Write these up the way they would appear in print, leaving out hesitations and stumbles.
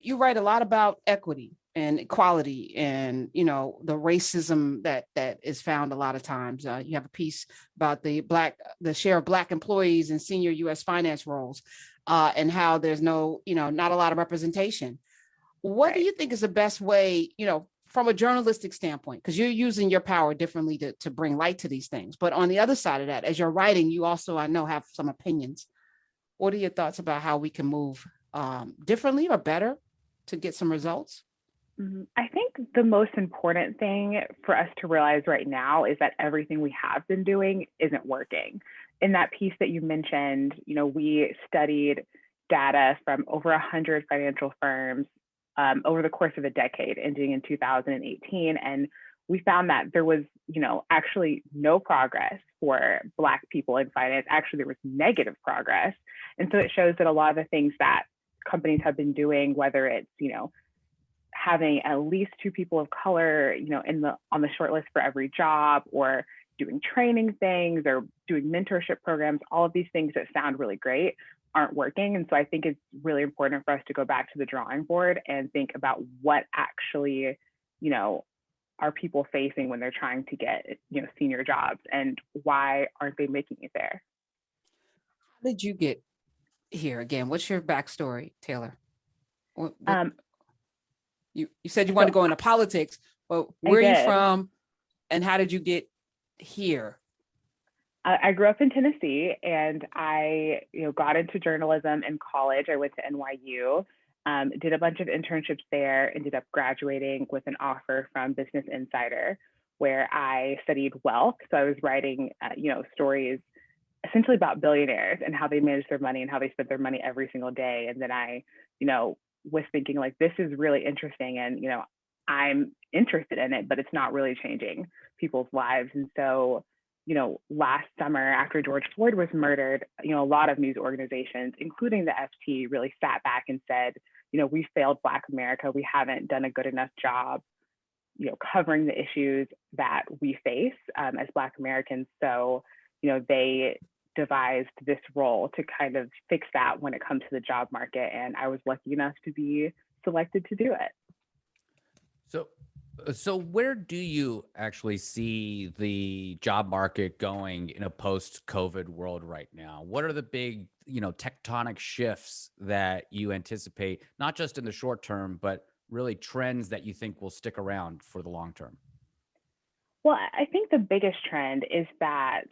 you write a lot about equity and equality and, the racism that is found a lot of times. You have a piece about the share of Black employees in senior U.S. finance roles, and how there's not a lot of representation. What do Right. you think is the best way, from a journalistic standpoint? Because you're using your power differently to bring light to these things. But on the other side of that, as you're writing, you also, I know, have some opinions. What are your thoughts about how we can move differently or better to get some results? I think the most important thing for us to realize right now is that everything we have been doing isn't working. In that piece that you mentioned, we studied data from over 100 financial firms over the course of a decade, ending in 2018. And we found that there was, actually no progress for Black people in finance. Actually, there was negative progress. And so it shows that a lot of the things that companies have been doing, whether it's, having at least two people of color, on the short list for every job, or doing training things or doing mentorship programs, all of these things that sound really great aren't working. And so I think it's really important for us to go back to the drawing board and think about what actually, are people facing when they're trying to get, senior jobs, and why aren't they making it there? How did you get here again? What's your backstory, Taylor? What Um, you said you wanted so to go into politics, but I where are you did. from and how did you get here? I grew up in Tennessee, and I, got into journalism in college. I went to NYU, did a bunch of internships there, ended up graduating with an offer from Business Insider, where I studied wealth. So I was writing, stories essentially about billionaires and how they manage their money and how they spend their money every single day. And then I, was thinking, like, this is really interesting, and I'm interested in it, but it's not really changing people's lives. And so, last summer after George Floyd was murdered, a lot of news organizations, including the FT, really sat back and said, we failed Black America. We haven't done a good enough job, covering the issues that we face as Black Americans. So, they devised this role to kind of fix that when it comes to the job market. And I was lucky enough to be selected to do it. So, so where do you actually see the job market going in a post-COVID world right now? What are the big, tectonic shifts that you anticipate, not just in the short term, but really trends that you think will stick around for the long term? Well, I think the biggest trend is that,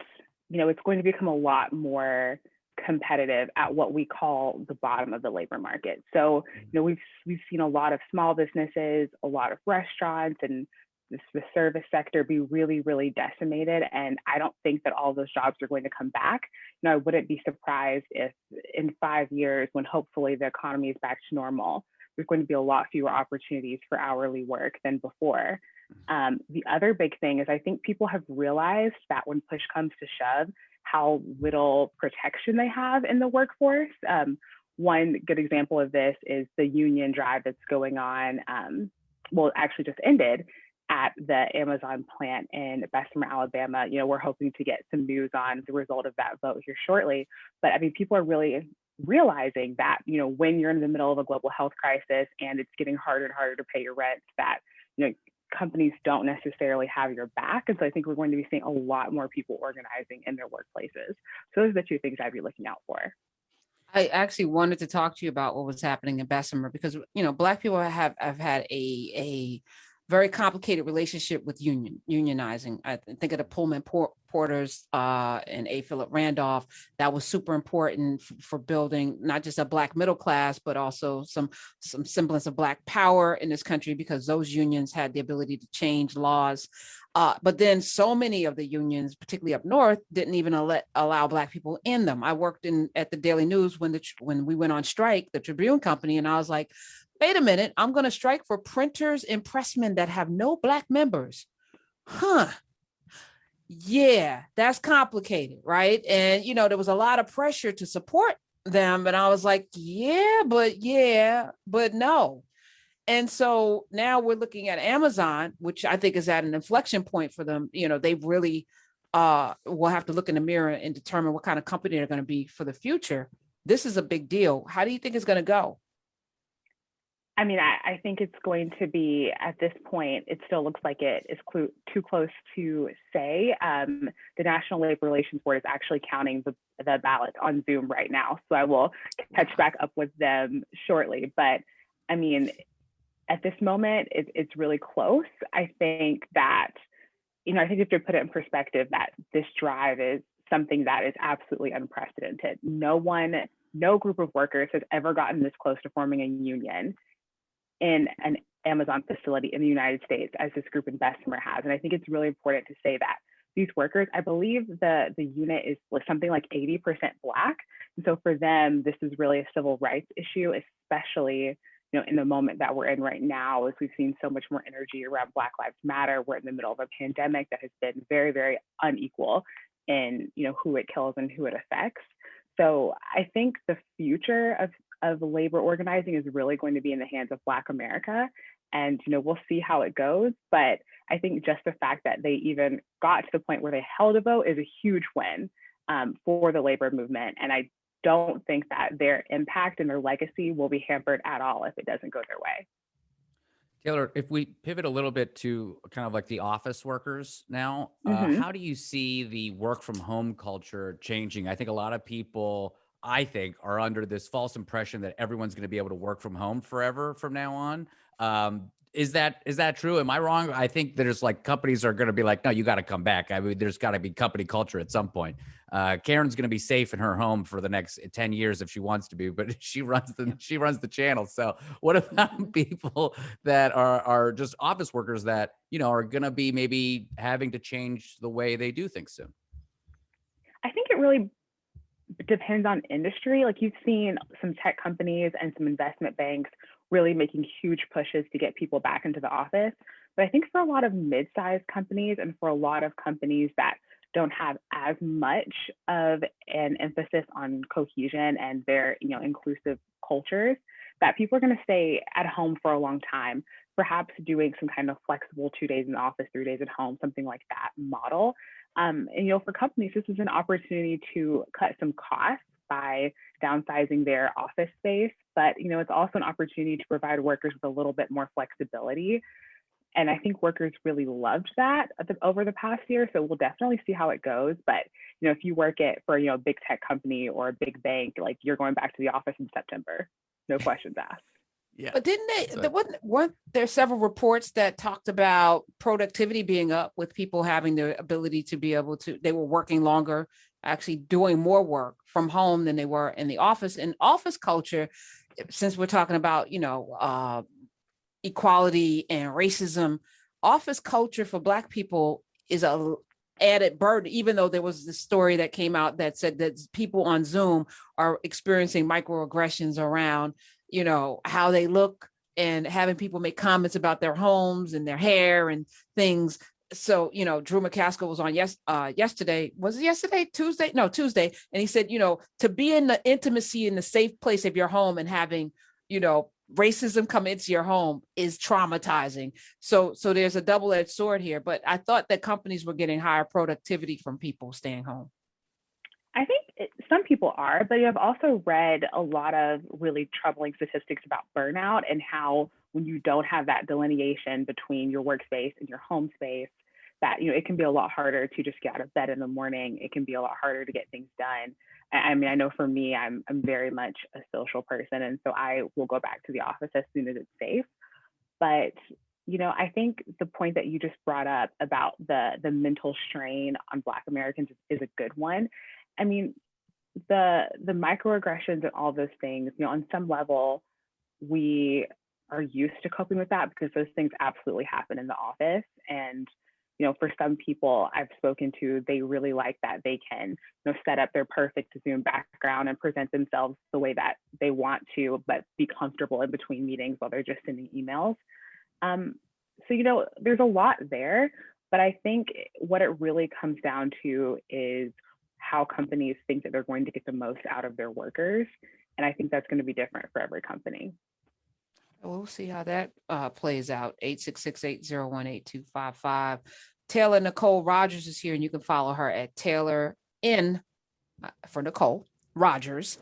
it's going to become a lot more competitive at what we call the bottom of the labor market. So, we've seen a lot of small businesses, a lot of restaurants, and the service sector be really, really decimated. And I don't think that all those jobs are going to come back. I wouldn't be surprised if in 5 years, when hopefully the economy is back to normal, there's going to be a lot fewer opportunities for hourly work than before. The other big thing is I think people have realized that when push comes to shove, how little protection they have in the workforce. One good example of this is the union drive that's going on. Well, it actually just ended at the Amazon plant in Bessemer, Alabama. We're hoping to get some news on the result of that vote here shortly. But I mean, people are really realizing that, when you're in the middle of a global health crisis and it's getting harder and harder to pay your rent, that, companies don't necessarily have your back. And so I think we're going to be seeing a lot more people organizing in their workplaces. So those are the two things I'd be looking out for. I actually wanted to talk to you about what was happening in Bessemer because, Black people have had a very complicated relationship with unionizing. I think of the Pullman porters and A. Philip Randolph. That was super important for building not just a Black middle class, but also some semblance of Black power in this country because those unions had the ability to change laws. But then so many of the unions, particularly up north, didn't even allow Black people in them. I worked at the Daily News when we went on strike, the Tribune Company, and I was like, wait a minute, I'm going to strike for printers and pressmen that have no Black members. Huh. Yeah, that's complicated, right? And, there was a lot of pressure to support them. And I was like, yeah, but no. And so now we're looking at Amazon, which I think is at an inflection point for them. They've really will have to look in the mirror and determine what kind of company they're going to be for the future. This is a big deal. How do you think it's going to go? I mean, I think it's going to be, at this point, it still looks like it is too close to say. The National Labor Relations Board is actually counting the ballots on Zoom right now. So I will catch back up with them shortly. But I mean, at this moment, it's really close. I think that, I think if to put it in perspective, that this drive is something that is absolutely unprecedented. No group of workers has ever gotten this close to forming a union in an Amazon facility in the United States as this group in Bessemer has. And I think it's really important to say that these workers, I believe the unit is something like 80% Black. And so for them, this is really a civil rights issue, especially in the moment that we're in right now, as we've seen so much more energy around Black Lives Matter. We're in the middle of a pandemic that has been very, very unequal in who it kills and who it affects. So I think the future of labor organizing is really going to be in the hands of Black America. And we'll see how it goes. But I think just the fact that they even got to the point where they held a vote is a huge win for the labor movement. And I don't think that their impact and their legacy will be hampered at all if it doesn't go their way. Taylor, if we pivot a little bit to kind of like the office workers now, how do you see the work from home culture changing? I think a lot of people, are under this false impression that everyone's going to be able to work from home forever from now on. Is that true? Am I wrong? I think there's companies are going to be like, no, you got to come back. I mean, there's got to be company culture at some point. Karen's going to be safe in her home for the next 10 years if she wants to be, but she runs the channel. So what about people that are just office workers that, are going to be maybe having to change the way they do things soon? I think it really depends on industry. You've seen some tech companies and some investment banks really making huge pushes to get people back into the office. But I think for a lot of mid-sized companies and for a lot of companies that don't have as much of an emphasis on cohesion and their inclusive cultures, that people are going to stay at home for a long time, perhaps doing some kind of flexible 2 days in the office, 3 days at home, something like that model. And for companies, this is an opportunity to cut some costs by downsizing their office space, but it's also an opportunity to provide workers with a little bit more flexibility. And I think workers really loved that over the past year. So we'll definitely see how it goes. But if you work for a big tech company or a big bank, you're going back to the office in September, no questions asked. Yeah. But didn't they, weren't there several reports that talked about productivity being up with people having the ability to be able to, they were working longer, actually doing more work from home than they were in the office. And office culture, since we're talking about, equality and racism, office culture for Black people is a added burden, even though there was this story that came out that said that people on Zoom are experiencing microaggressions around how they look and having people make comments about their homes and their hair and things. So, Drew McCaskill was on yesterday. Was it yesterday? Tuesday? No, Tuesday. And he said, to be in the intimacy in the safe place of your home and having, racism come into your home is traumatizing. So there's a double-edged sword here. But I thought that companies were getting higher productivity from people staying home. I think some people are, but I've also read a lot of really troubling statistics about burnout and how when you don't have that delineation between your workspace and your home space, that it can be a lot harder to just get out of bed in the morning. It can be a lot harder to get things done. I mean, I know for me, I'm very much a social person, and so I will go back to the office as soon as it's safe. But I think the point that you just brought up about the mental strain on Black Americans is a good one. I mean, the microaggressions and all those things, on some level, we are used to coping with that because those things absolutely happen in the office. And, for some people I've spoken to, they really like that they can, set up their perfect Zoom background and present themselves the way that they want to, but be comfortable in between meetings while they're just sending emails. So, there's a lot there, but I think what it really comes down to is how companies think that they're going to get the most out of their workers. And I think that's going to be different for every company. We'll see how that plays out. 866-801-8255. Taylor Nicole Rogers is here, and you can follow her at Taylor N for Nicole Rogers